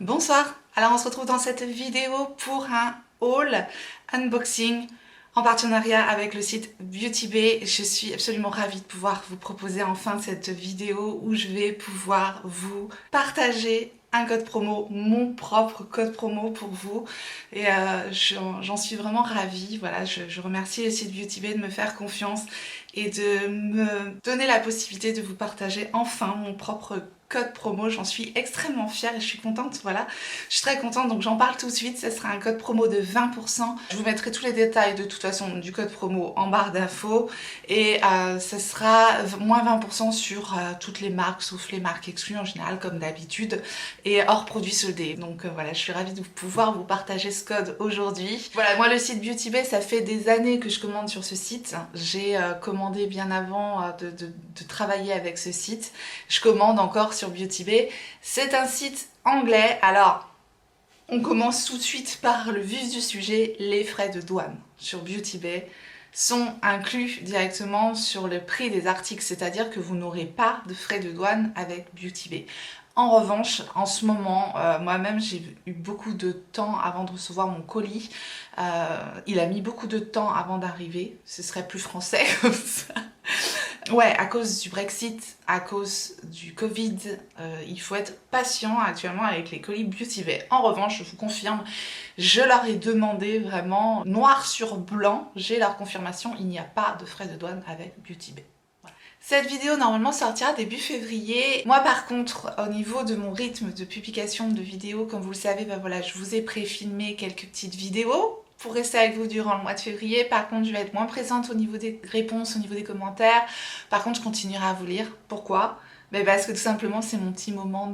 Bonsoir, alors on se retrouve dans cette vidéo pour un haul unboxing en partenariat avec le site Beauty Bay. Je suis absolument ravie de pouvoir vous proposer enfin cette vidéo où je vais pouvoir vous partager un code promo, mon propre code promo pour vous, et j'en suis vraiment ravie. Voilà, je remercie le site Beauty Bay de me faire confiance et de me donner la possibilité de vous partager enfin mon propre code promo. J'en suis extrêmement fière et je suis contente, voilà, je suis très contente, donc j'en parle tout de suite. Ce sera un code promo de 20%. Je vous mettrai tous les détails de toute façon du code promo en barre d'infos, et ce sera moins 20% sur toutes les marques, sauf les marques exclues en général comme d'habitude, et hors produits soldés. Donc voilà, je suis ravie de pouvoir vous partager ce code aujourd'hui. Voilà, moi le site Beauty Bay, ça fait des années que je commande sur ce site. J'ai commandé bien avant de travailler avec ce site. Je commande encore sur Beauty Bay. C'est un site anglais. Alors, on commence tout de suite par le vif du sujet. Les frais de douane sur Beauty Bay sont inclus directement sur le prix des articles, c'est-à-dire que vous n'aurez pas de frais de douane avec Beauty Bay. En revanche, en ce moment, moi-même j'ai eu beaucoup de temps avant de recevoir mon colis. Il a mis beaucoup de temps avant d'arriver. Ce serait plus français comme ça. Ouais, à cause du Brexit, à cause du Covid, il faut être patient actuellement avec les colis Beauty Bay. En revanche, je vous confirme, je leur ai demandé vraiment noir sur blanc, j'ai leur confirmation, il n'y a pas de frais de douane avec Beauty Bay. Cette vidéo normalement sortira début février. Moi par contre, au niveau de mon rythme de publication de vidéos, comme vous le savez, ben voilà, je vous ai pré-filmé quelques petites vidéos pour rester avec vous durant le mois de février. Par contre, je vais être moins présente au niveau des réponses, au niveau des commentaires. Par contre, je continuerai à vous lire. Pourquoi? Ben parce que tout simplement, c'est mon petit moment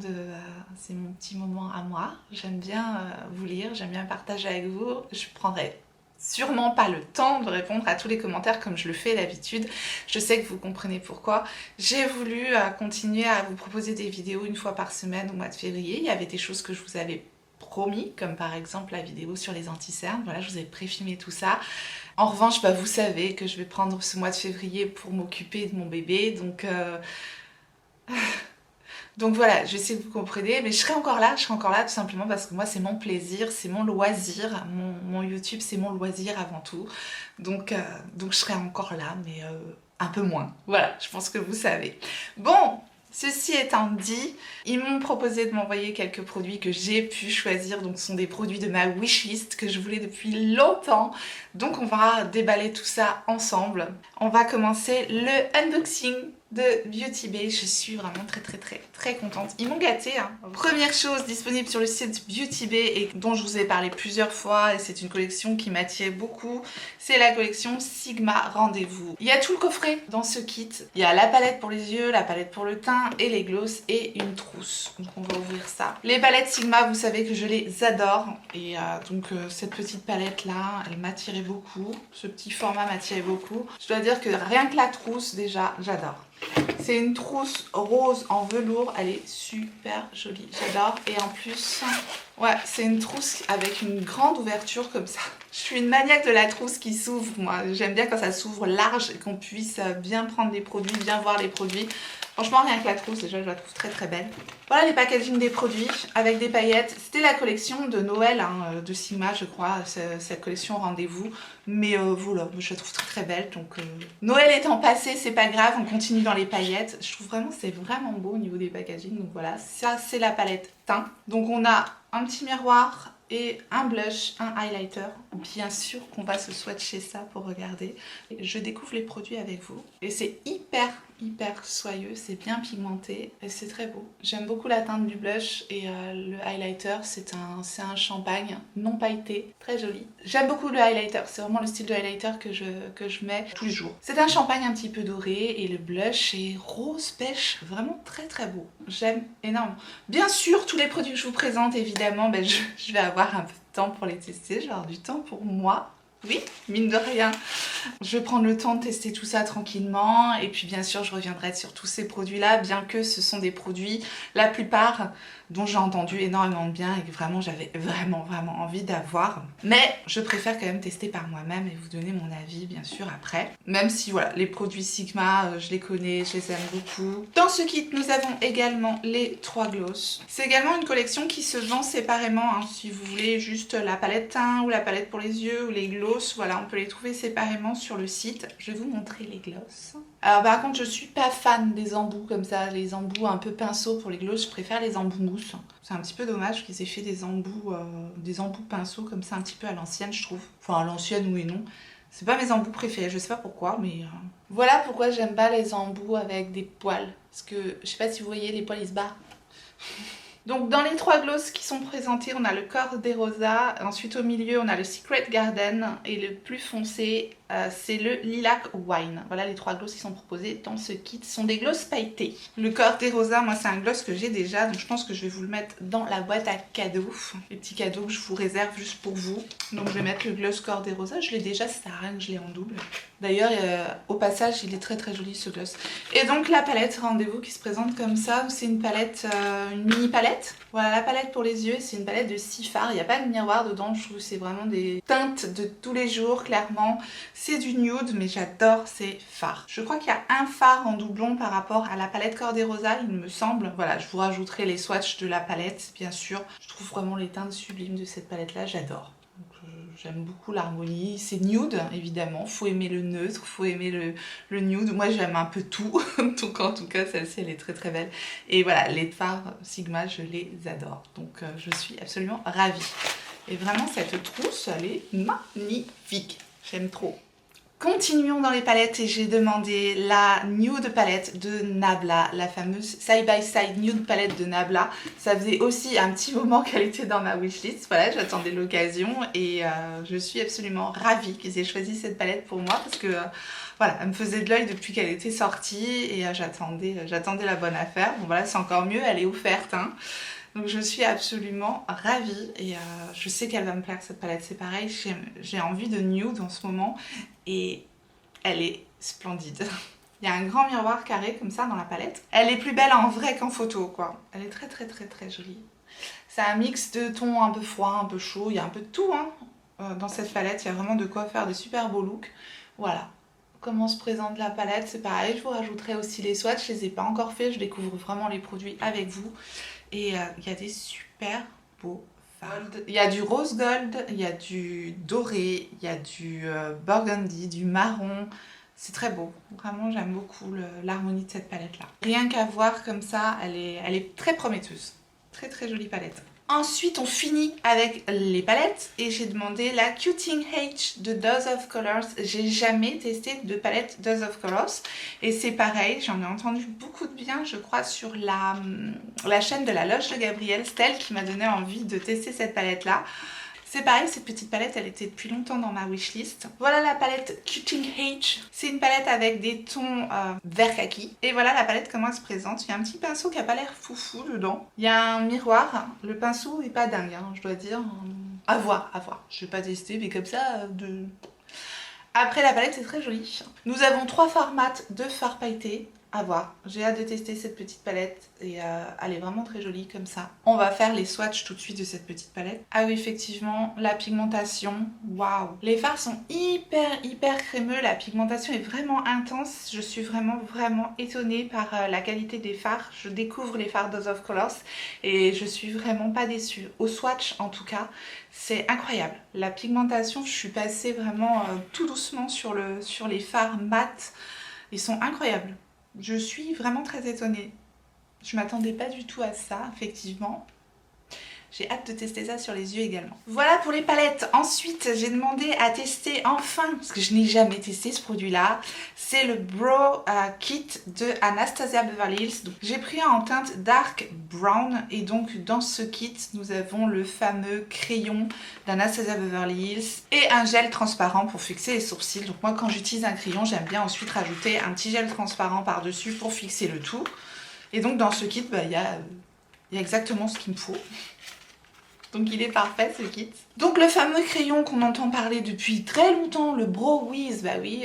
c'est mon petit moment à moi. J'aime bien vous lire, j'aime bien partager avec vous. Je prendrai sûrement pas le temps de répondre à tous les commentaires comme je le fais d'habitude. Je sais que vous comprenez pourquoi. J'ai voulu continuer à vous proposer des vidéos une fois par semaine au mois de février. Il y avait des choses que je vous avais promis, comme par exemple la vidéo sur les anti-cernes. Voilà, je vous ai pré-filmé tout ça. En revanche, bah, vous savez que je vais prendre ce mois de février pour m'occuper de mon bébé, donc voilà, je sais que vous comprenez, mais je serai encore là tout simplement parce que moi c'est mon plaisir, c'est mon loisir, mon YouTube c'est mon loisir avant tout, donc je serai encore là, mais un peu moins, voilà, je pense que vous savez. Bon, ceci étant dit, ils m'ont proposé de m'envoyer quelques produits que j'ai pu choisir, donc ce sont des produits de ma wishlist que je voulais depuis longtemps, donc on va déballer tout ça ensemble. On va commencer le unboxing de Beauty Bay. Je suis vraiment très contente. Ils m'ont gâtée, hein. Première chose disponible sur le site Beauty Bay et dont je vous ai parlé plusieurs fois, et c'est une collection qui m'attire beaucoup, c'est la collection Sigma Rendez-vous. Il y a tout le coffret dans ce kit. Il y a la palette pour les yeux, la palette pour le teint et les glosses et une trousse. Donc on va ouvrir ça. Les palettes Sigma, vous savez que je les adore, et cette petite palette là, elle m'attirait beaucoup. Ce petit format m'attirait beaucoup. Je dois dire que rien que la trousse déjà, j'adore. C'est une trousse rose en velours, elle est super jolie, j'adore. Et en plus, ouais, c'est une trousse avec une grande ouverture comme ça. Je suis une maniaque de la trousse qui s'ouvre, moi. J'aime bien quand ça s'ouvre large et qu'on puisse bien prendre les produits, bien voir les produits. Franchement, rien que la trousse, déjà, je la trouve très belle. Voilà les packaging des produits avec des paillettes. C'était la collection de Noël hein, de Sigma, je crois, cette collection Rendez-vous. Mais voilà, je la trouve très belle. Donc Noël étant passé, c'est pas grave, on continue dans les paillettes. Je trouve vraiment c'est vraiment beau au niveau des packaging. Donc voilà, ça c'est la palette teint. Donc on a un petit miroir et un blush, un highlighter. Bien sûr qu'on va se swatcher ça pour regarder. Je découvre les produits avec vous. Et c'est hyper soyeux, c'est bien pigmenté et c'est très beau. J'aime beaucoup la teinte du blush et le highlighter, c'est un champagne non pailleté, très joli. J'aime beaucoup le highlighter, c'est vraiment le style de highlighter que je mets tous les jours. C'est un champagne un petit peu doré et le blush est rose pêche, vraiment très beau. J'aime énormément. Bien sûr, tous les produits que je vous présente, évidemment, je vais avoir un peu de temps pour les tester, je vais avoir du temps pour moi. Oui, mine de rien. Je vais prendre le temps de tester tout ça tranquillement et puis bien sûr je reviendrai sur tous ces produits-là, bien que ce sont des produits, la plupart dont j'ai entendu énormément de bien et que vraiment j'avais vraiment envie d'avoir. Mais je préfère quand même tester par moi-même et vous donner mon avis bien sûr après. Même si voilà, les produits Sigma, je les connais, je les aime beaucoup. Dans ce kit, nous avons également les 3 gloss. C'est également une collection qui se vend séparément, hein, si vous voulez juste la palette teint ou la palette pour les yeux ou les gloss, voilà, on peut les trouver séparément sur le site. Je vais vous montrer les gloss. Alors par contre je suis pas fan des embouts comme ça, les embouts un peu pinceau pour les gloss, je préfère les embouts mousse. C'est un petit peu dommage qu'ils aient fait des embouts pinceau comme ça un petit peu à l'ancienne je trouve. Enfin à l'ancienne oui et non. C'est pas mes embouts préférés, je sais pas pourquoi mais... Voilà pourquoi j'aime pas les embouts avec des poils. Parce que je sais pas si vous voyez, les poils ils se barrent. Donc dans les 3 gloss qui sont présentés, on a le Cor des Rosas, ensuite au milieu on a le Secret Garden et le plus foncé c'est le Lilac Wine. Voilà les 3 gloss qui sont proposés dans ce kit, ce sont des gloss pailletés. Le Cor des Rosas, moi c'est un gloss que j'ai déjà, donc je pense que je vais vous le mettre dans la boîte à cadeaux. Les petits cadeaux que je vous réserve juste pour vous. Donc je vais mettre le gloss Cor des Rosas, je l'ai déjà, ça sert à rien que je l'ai en double. D'ailleurs au passage il est très joli ce gloss. Et donc la palette rendez-vous qui se présente comme ça, c'est une palette, une mini palette. Voilà la palette pour les yeux, c'est une palette de 6 fards, il n'y a pas de miroir dedans, je trouve que c'est vraiment des teintes de tous les jours clairement. C'est du nude mais j'adore ces fards. Je crois qu'il y a un fard en doublon par rapport à la palette Cor des Rosas il me semble. Voilà, je vous rajouterai les swatchs de la palette bien sûr. Je trouve vraiment les teintes sublimes de cette palette là, j'adore. J'aime beaucoup l'harmonie, c'est nude évidemment, faut aimer le neutre, faut aimer le nude, moi j'aime un peu tout, donc en tout cas celle-ci elle est très belle. Et voilà, les fards Sigma je les adore, donc je suis absolument ravie. Et vraiment cette trousse elle est magnifique, j'aime trop. Continuons dans les palettes et j'ai demandé la Nude palette de Nabla, la fameuse Side by Side Nude palette de Nabla. Ça faisait aussi un petit moment qu'elle était dans ma wishlist, voilà, j'attendais l'occasion et je suis absolument ravie qu'ils aient choisi cette palette pour moi parce que voilà, elle me faisait de l'œil depuis qu'elle était sortie et j'attendais la bonne affaire. Bon voilà, c'est encore mieux, elle est offerte, hein. Donc je suis absolument ravie et je sais qu'elle va me plaire cette palette, c'est pareil, j'ai envie de nude en ce moment et elle est splendide. Il y a un grand miroir carré comme ça dans la palette. Elle est plus belle en vrai qu'en photo quoi, elle est très jolie. C'est un mix de tons un peu froid, un peu chaud, il y a un peu de tout hein. Dans cette palette, il y a vraiment de quoi faire de super beaux looks. Voilà. Comment se présente la palette, c'est pareil, je vous rajouterai aussi les swatchs, je les ai pas encore fait, je découvre vraiment les produits avec vous. Et il y a des super beaux fards. Il y a du rose gold, il y a du doré, il y a du burgundy, du marron. C'est très beau, vraiment j'aime beaucoup l'harmonie de cette palette là. Rien qu'à voir comme ça, elle est très prometteuse. Très jolie palette. Ensuite, on finit avec les palettes et j'ai demandé la Cutting H de Dose of Colors. J'ai jamais testé de palette Dose of Colors et c'est pareil, j'en ai entendu beaucoup de bien, je crois, sur la chaîne de la Loge de Gabrielle, Stell, qui m'a donné envie de tester cette palette-là. C'est pareil, cette petite palette, elle était depuis longtemps dans ma wishlist. Voilà la palette Cutting H. C'est une palette avec des tons vert kaki. Et voilà la palette comment elle se présente. Il y a un petit pinceau qui n'a pas l'air foufou dedans. Il y a un miroir. Le pinceau est pas dingue, hein, je dois dire. À voir, à voir. Je vais pas tester, mais comme ça, Après la palette, c'est très joli. Nous avons 3 formats de fards pailletés. À voir, j'ai hâte de tester cette petite palette et elle est vraiment très jolie comme ça. On va faire les swatchs tout de suite de cette petite palette. Ah oui, effectivement, la pigmentation, waouh! Les fards sont hyper crémeux, la pigmentation est vraiment intense. Je suis vraiment étonnée par la qualité des fards. Je découvre les fards Dose of Colors et je suis vraiment pas déçue. Au swatch en tout cas, c'est incroyable. La pigmentation, je suis passée vraiment tout doucement sur les fards mat. Ils sont incroyables. Je suis vraiment très étonnée. Je m'attendais pas du tout à ça, effectivement. J'ai hâte de tester ça sur les yeux également. Voilà pour les palettes. Ensuite, j'ai demandé à tester enfin, parce que je n'ai jamais testé ce produit-là, c'est le Brow Kit de Anastasia Beverly Hills. J'ai pris un en teinte Dark Brown et donc dans ce kit, nous avons le fameux crayon d'Anastasia Beverly Hills et un gel transparent pour fixer les sourcils. Donc moi, quand j'utilise un crayon, j'aime bien ensuite rajouter un petit gel transparent par-dessus pour fixer le tout. Et donc dans ce kit, il y a exactement ce qu'il me faut. Donc il est parfait ce kit. Donc le fameux crayon qu'on entend parler depuis très longtemps, le Brow Wiz, bah oui,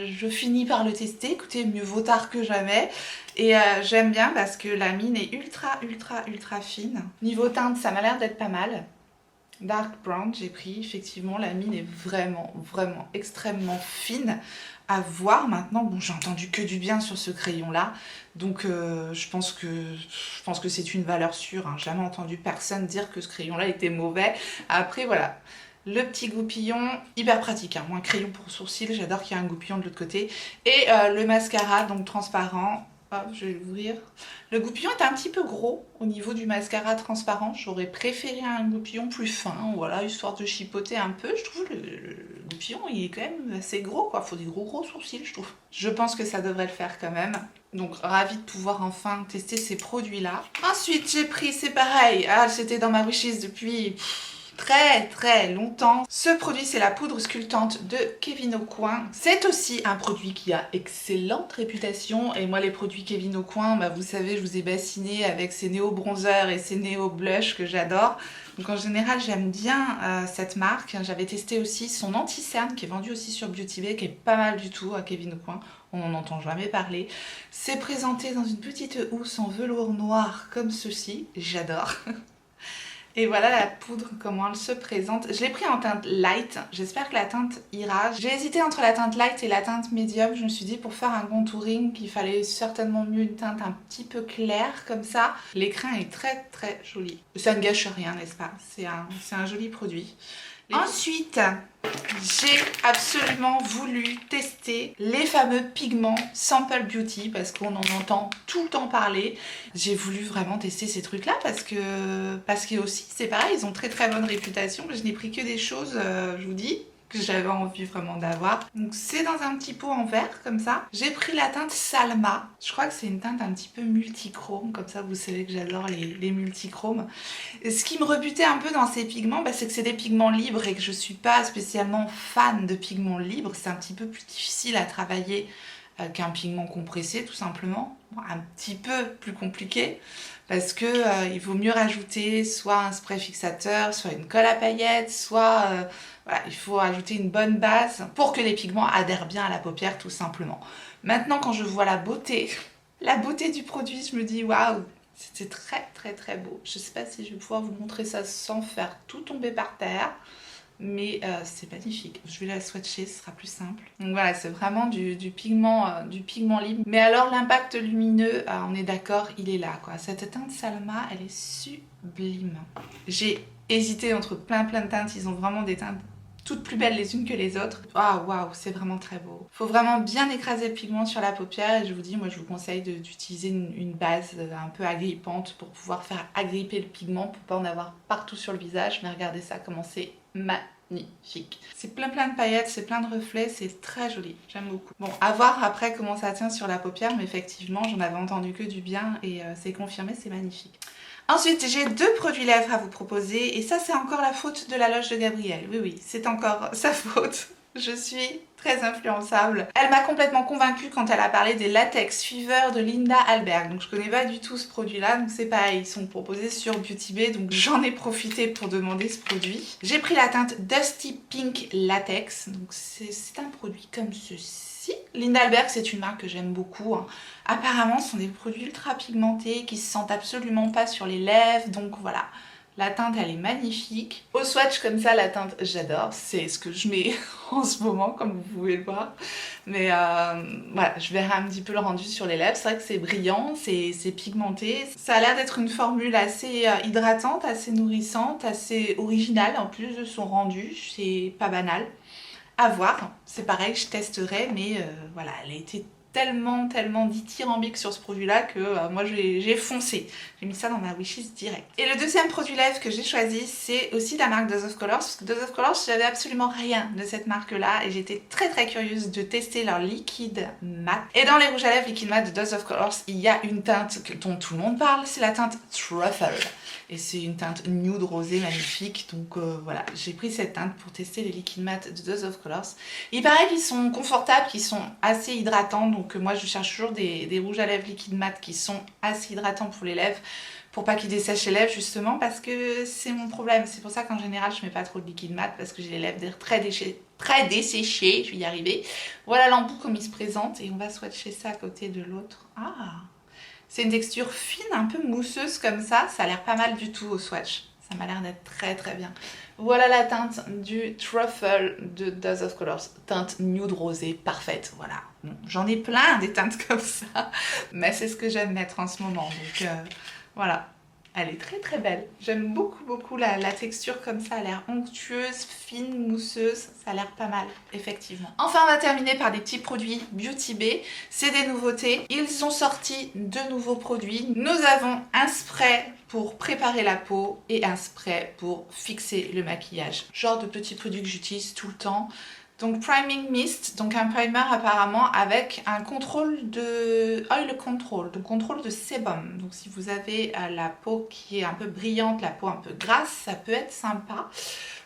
je finis par le tester. Écoutez, mieux vaut tard que jamais. Et j'aime bien parce que la mine est ultra fine. Niveau teinte, ça m'a l'air d'être pas mal. Dark Brown, j'ai pris, effectivement, la mine est vraiment extrêmement fine à voir maintenant. Bon, j'ai entendu que du bien sur ce crayon-là, donc je pense que c'est une valeur sûre, hein. Jamais entendu personne dire que ce crayon-là était mauvais. Après, voilà. Le petit goupillon, hyper pratique, hein. Moi, un crayon pour sourcils, j'adore qu'il y ait un goupillon de l'autre côté. Et le mascara, donc transparent. Hop, je vais l'ouvrir. Le goupillon est un petit peu gros au niveau du mascara transparent. J'aurais préféré un goupillon plus fin, voilà, histoire de chipoter un peu. Je trouve le goupillon, il est quand même assez gros, quoi. Faut des gros sourcils, je trouve. Je pense que ça devrait le faire quand même. Donc, ravie de pouvoir enfin tester ces produits-là. Ensuite, j'ai pris, c'est pareil. Ah, c'était dans ma wishlist depuis très longtemps. Ce produit, c'est la poudre sculptante de Kevyn Aucoin. C'est aussi un produit qui a excellente réputation. Et moi, les produits Kevyn Aucoin, bah, vous savez, je vous ai bassiné avec ces néo bronzers et ces néo blush que j'adore. Donc en général, j'aime bien cette marque. J'avais testé aussi son anti-cerne qui est vendu aussi sur Beauty Bay, qui est pas mal du tout à Kevyn Aucoin. On n'en entend jamais parler. C'est présenté dans une petite housse en velours noir comme ceci. J'adore. Et voilà la poudre, comment elle se présente. Je l'ai pris en teinte light, j'espère que la teinte ira. J'ai hésité entre la teinte light et la teinte médium. Je me suis dit pour faire un contouring qu'il fallait certainement mieux une teinte un petit peu claire comme ça. L'écrin est très joli. Ça ne gâche rien, n'est-ce pas? C'est un joli produit. Ensuite, j'ai absolument voulu tester les fameux pigments Sample Beauty parce qu'on en entend tout le temps parler. J'ai voulu vraiment tester ces trucs-là parce que aussi, c'est pareil, ils ont très bonne réputation. Je n'ai pris que des choses, je vous dis, que j'avais envie vraiment d'avoir. Donc c'est dans un petit pot en verre comme ça. J'ai pris la teinte Salma. Je crois que c'est une teinte un petit peu multichrome, comme ça vous savez que j'adore les multichromes. Et ce qui me rebutait un peu dans ces pigments, bah, c'est que c'est des pigments libres et que je suis pas spécialement fan de pigments libres. C'est un petit peu plus difficile à travailler qu'un pigment compressé tout simplement. Bon, un petit peu plus compliqué parce que il vaut mieux rajouter soit un spray fixateur, soit une colle à paillettes, soit voilà, il faut ajouter une bonne base pour que les pigments adhèrent bien à la paupière tout simplement. Maintenant quand je vois la beauté du produit, je me dis waouh, c'était très beau. Je sais pas si je vais pouvoir vous montrer ça sans faire tout tomber par terre. Mais c'est magnifique. Je vais la swatcher, ce sera plus simple. Donc voilà, c'est vraiment du pigment libre. Mais alors l'impact lumineux, on est d'accord, il est là quoi. Cette teinte Salma, elle est sublime. J'ai hésité entre plein de teintes. Ils ont vraiment des teintes toutes plus belles les unes que les autres. Ah waouh, c'est vraiment très beau. Faut vraiment bien écraser le pigment sur la paupière et je vous dis, moi je vous conseille d'utiliser une base un peu agrippante pour pouvoir faire agripper le pigment pour pas en avoir partout sur le visage. Mais regardez ça, comment c'est magnifique. C'est plein de paillettes, c'est plein de reflets, c'est très joli. J'aime beaucoup. Bon, à voir après comment ça tient sur la paupière, mais effectivement, j'en avais entendu que du bien et c'est confirmé, c'est magnifique. Ensuite, j'ai deux produits lèvres à vous proposer et ça, c'est encore la faute de la loge de Gabrielle. Oui, c'est encore sa faute. Je suis très influençable. Elle m'a complètement convaincue quand elle a parlé des Latex Fever de Linda Alberg. Donc je connais pas du tout ce produit-là, donc c'est pareil, ils sont proposés sur Beauty Bay, donc j'en ai profité pour demander ce produit. J'ai pris la teinte Dusty Pink Latex, donc c'est un produit comme ceci. Linda Alberg, c'est une marque que j'aime beaucoup, hein. Apparemment, ce sont des produits ultra pigmentés qui se sentent absolument pas sur les lèvres, donc voilà. La teinte, elle est magnifique. Au swatch comme ça, la teinte, j'adore. C'est ce que je mets en ce moment, comme vous pouvez le voir. Mais voilà, je verrai un petit peu le rendu sur les lèvres. C'est vrai que c'est brillant, c'est pigmenté. Ça a l'air d'être une formule assez hydratante, assez nourrissante, assez originale en plus de son rendu. C'est pas banal. À voir. C'est pareil, je testerai, mais voilà, elle a été tellement dithyrambique sur ce produit là que moi j'ai foncé. J'ai mis ça dans ma wishlist direct. Et le deuxième produit lèvres que j'ai choisi, c'est aussi de la marque Dose of Colors. Parce que Dose of Colors, j'avais absolument rien de cette marque là et j'étais très curieuse de tester leur liquide mat. Et dans les rouges à lèvres liquide mat de Dose of Colors, il y a une teinte dont tout le monde parle, c'est la teinte Truffle. Et c'est une teinte nude rosée magnifique. Donc voilà, j'ai pris cette teinte pour tester les liquides mat de Dose of Colors. Il paraît qu'ils sont confortables, qu'ils sont assez hydratants. Donc moi je cherche toujours des rouges à lèvres liquide mat qui sont assez hydratants pour les lèvres. pour pas qu'il dessèche les lèvres justement parce que c'est mon problème. C'est pour ça qu'en général je mets pas trop de liquide mat parce que j'ai les lèvres très desséchées, je vais y arriver. Voilà l'embout comme il se présente et on va swatcher ça à côté de l'autre. Ah, c'est une texture fine, un peu mousseuse comme ça a l'air pas mal du tout au swatch. Ça m'a l'air d'être très très bien. Voilà la teinte du Truffle de Dose of Colors. Teinte nude rosé, parfaite, voilà. Bon, j'en ai plein des teintes comme ça, mais c'est ce que j'aime mettre en ce moment. Donc voilà, elle est très très belle. J'aime beaucoup beaucoup la texture comme ça, elle a l'air onctueuse, fine, mousseuse. Ça a l'air pas mal, effectivement. Enfin, on va terminer par des petits produits Beauty Bay. C'est des nouveautés. Ils ont sorti de nouveaux produits. Nous avons un spray pour préparer la peau et un spray pour fixer le maquillage. Genre de petits produits que j'utilise tout le temps. Donc Priming Mist, donc un primer apparemment avec un contrôle de oil control, donc contrôle de sébum. Donc si vous avez la peau qui est un peu brillante, la peau un peu grasse, ça peut être sympa.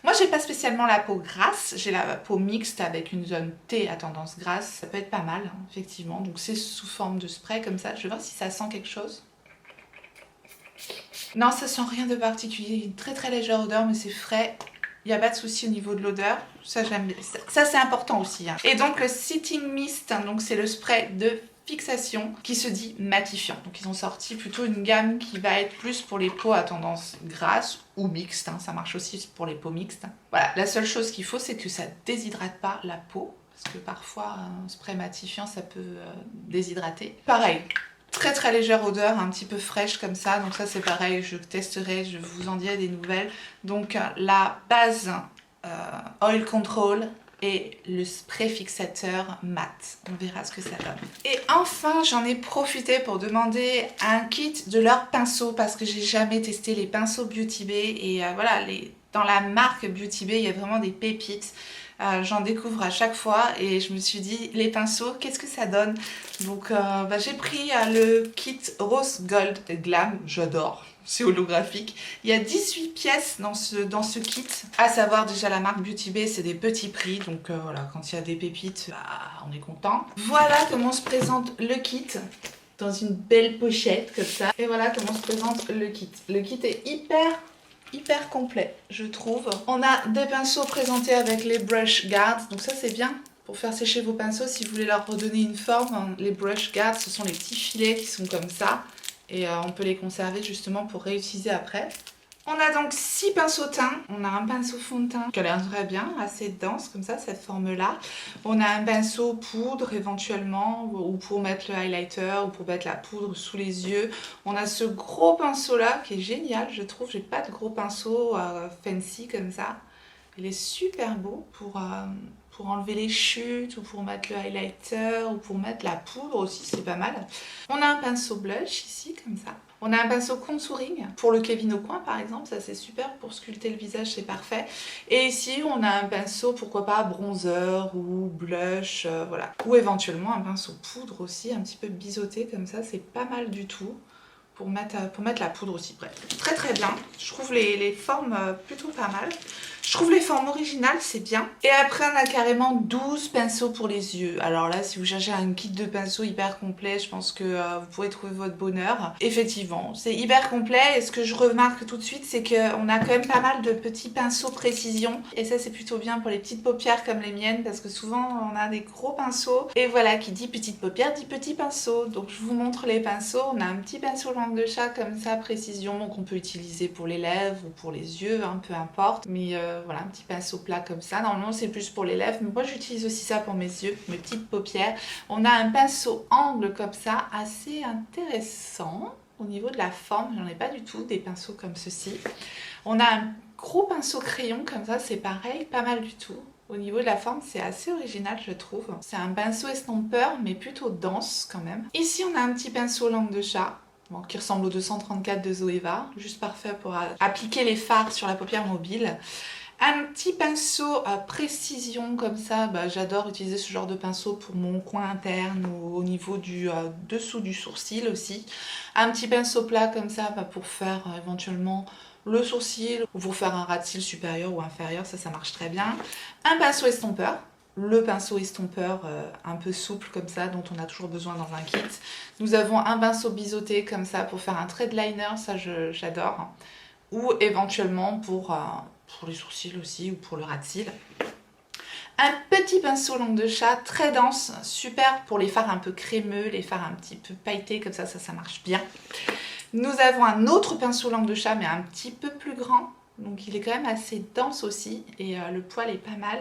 Moi j'ai pas spécialement la peau grasse, j'ai la peau mixte avec une zone T à tendance grasse, ça peut être pas mal hein, effectivement. Donc c'est sous forme de spray comme ça, je vais voir si ça sent quelque chose. Non, ça sent rien de particulier, une très très légère odeur mais c'est frais. Il n'y a pas de souci au niveau de l'odeur, ça j'aime bien. Ça c'est important aussi. Hein. Et donc le Setting Mist, donc c'est le spray de fixation qui se dit matifiant. Donc ils ont sorti plutôt une gamme qui va être plus pour les peaux à tendance grasse ou mixte. Hein. Ça marche aussi pour les peaux mixtes. Voilà, la seule chose qu'il faut c'est que ça déshydrate pas la peau. Parce que parfois un spray matifiant ça peut déshydrater. Pareil. Très très légère odeur, un petit peu fraîche comme ça, donc ça c'est pareil, je testerai, je vous en dirai des nouvelles. Donc la base Oil Control et le spray fixateur mat, on verra ce que ça donne. Et enfin j'en ai profité pour demander un kit de leurs pinceaux parce que j'ai jamais testé les pinceaux Beauty Bay et voilà, dans la marque Beauty Bay il y a vraiment des pépites. J'en découvre à chaque fois et je me suis dit les pinceaux qu'est-ce que ça donne, donc j'ai pris le kit Rose Gold Glam, j'adore, c'est holographique. Il y a 18 pièces dans ce kit, à savoir déjà la marque Beauty Bay c'est des petits prix, donc voilà, quand il y a des pépites on est content. Voilà comment se présente le kit dans une belle pochette comme ça, et voilà comment se présente le kit. Le kit est hyper complet je trouve. On a des pinceaux présentés avec les brush guards, donc ça c'est bien pour faire sécher vos pinceaux si vous voulez leur redonner une forme. Les brush guards ce sont les petits filets qui sont comme ça et on peut les conserver justement pour réutiliser après. On a donc 6 pinceaux teints, on a un pinceau fond de teint qui a l'air très bien, assez dense comme ça, cette forme là. On a un pinceau poudre éventuellement, ou pour mettre le highlighter, ou pour mettre la poudre sous les yeux. On a ce gros pinceau là qui est génial je trouve, j'ai pas de gros pinceau fancy comme ça. Il est super beau pour enlever les chutes, ou pour mettre le highlighter, ou pour mettre la poudre aussi, c'est pas mal. On a un pinceau blush ici comme ça. On a un pinceau contouring pour le Kevin Aucoin par exemple, ça c'est super pour sculpter le visage, c'est parfait. Et ici on a un pinceau, pourquoi pas bronzer ou blush, voilà. Ou éventuellement un pinceau poudre aussi, un petit peu biseauté comme ça, c'est pas mal du tout. Pour mettre la poudre aussi, bref. Très très bien, je trouve les formes plutôt pas mal. Je trouve les formes originales, c'est bien. Et après, on a carrément 12 pinceaux pour les yeux. Alors là, si vous cherchez un kit de pinceaux hyper complet, je pense que vous pourrez trouver votre bonheur. Effectivement, c'est hyper complet. Et ce que je remarque tout de suite, c'est qu'on a quand même pas mal de petits pinceaux précision. Et ça, c'est plutôt bien pour les petites paupières comme les miennes, parce que souvent, on a des gros pinceaux. Et voilà, qui dit petite paupière, dit petit pinceau. Donc, je vous montre les pinceaux. On a un petit pinceau langue de chat comme ça, précision, qu'on peut utiliser pour les lèvres ou pour les yeux, hein, peu importe. Mais voilà, un petit pinceau plat comme ça. Normalement c'est plus pour les lèvres, mais moi j'utilise aussi ça pour mes yeux, mes petites paupières. On a un pinceau angle comme ça, assez intéressant au niveau de la forme. J'en ai pas du tout des pinceaux comme ceci. On a un gros pinceau crayon comme ça, c'est pareil, pas mal du tout. Au niveau de la forme, c'est assez original je trouve. C'est un pinceau estompeur mais plutôt dense quand même. Ici on a un petit pinceau langue de chat. Bon, qui ressemble au 234 de Zoeva, juste parfait pour appliquer les fards sur la paupière mobile. Un petit pinceau à précision comme ça, j'adore utiliser ce genre de pinceau pour mon coin interne ou au niveau du dessous du sourcil aussi. Un petit pinceau plat comme ça pour faire éventuellement le sourcil ou pour faire un ras de cils supérieur ou inférieur, ça marche très bien. Un pinceau estompeur. le pinceau estompeur un peu souple comme ça, dont on a toujours besoin dans un kit. Nous avons un pinceau biseauté comme ça pour faire un trait de liner, ça j'adore. Ou éventuellement pour les sourcils aussi, ou pour le ras de cils. Un petit pinceau langue de chat, très dense, super pour les fards un peu crémeux, les fards un petit peu pailletés, comme ça marche bien. Nous avons un autre pinceau langue de chat, mais un petit peu plus grand. Donc il est quand même assez dense aussi, et le poil est pas mal.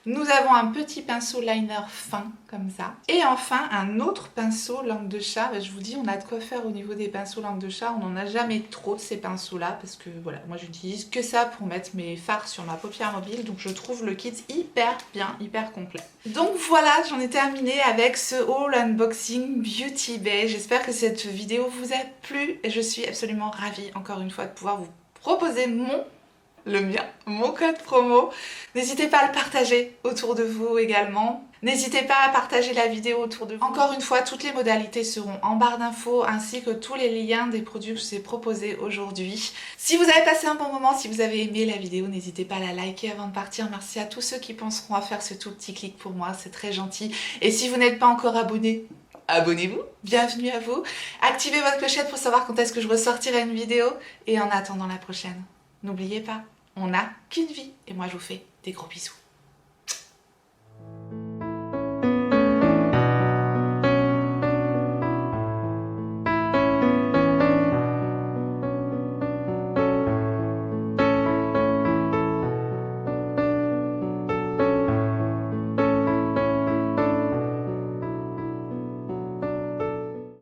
Nous avons un petit pinceau liner fin, comme ça. Et enfin, un autre pinceau langue de chat. Je vous dis, on a de quoi faire au niveau des pinceaux langue de chat. On n'en a jamais trop de ces pinceaux-là, parce que voilà, moi j'utilise que ça pour mettre mes fards sur ma paupière mobile. Donc je trouve le kit hyper bien, hyper complet. Donc voilà, j'en ai terminé avec ce haul unboxing Beauty Bay. J'espère que cette vidéo vous a plu. Et je suis absolument ravie, encore une fois, de pouvoir vous proposer le mien, mon code promo. N'hésitez pas à le partager autour de vous également. N'hésitez pas à partager la vidéo autour de vous. Encore une fois, toutes les modalités seront en barre d'infos ainsi que tous les liens des produits que je vous ai proposés aujourd'hui. Si vous avez passé un bon moment, si vous avez aimé la vidéo, n'hésitez pas à la liker avant de partir. Merci à tous ceux qui penseront à faire ce tout petit clic pour moi, c'est très gentil. Et si vous n'êtes pas encore abonné, abonnez-vous, bienvenue à vous. Activez votre clochette pour savoir quand est-ce que je ressortirai une vidéo. Et en attendant la prochaine, n'oubliez pas, on n'a qu'une vie. Et moi, je vous fais des gros bisous.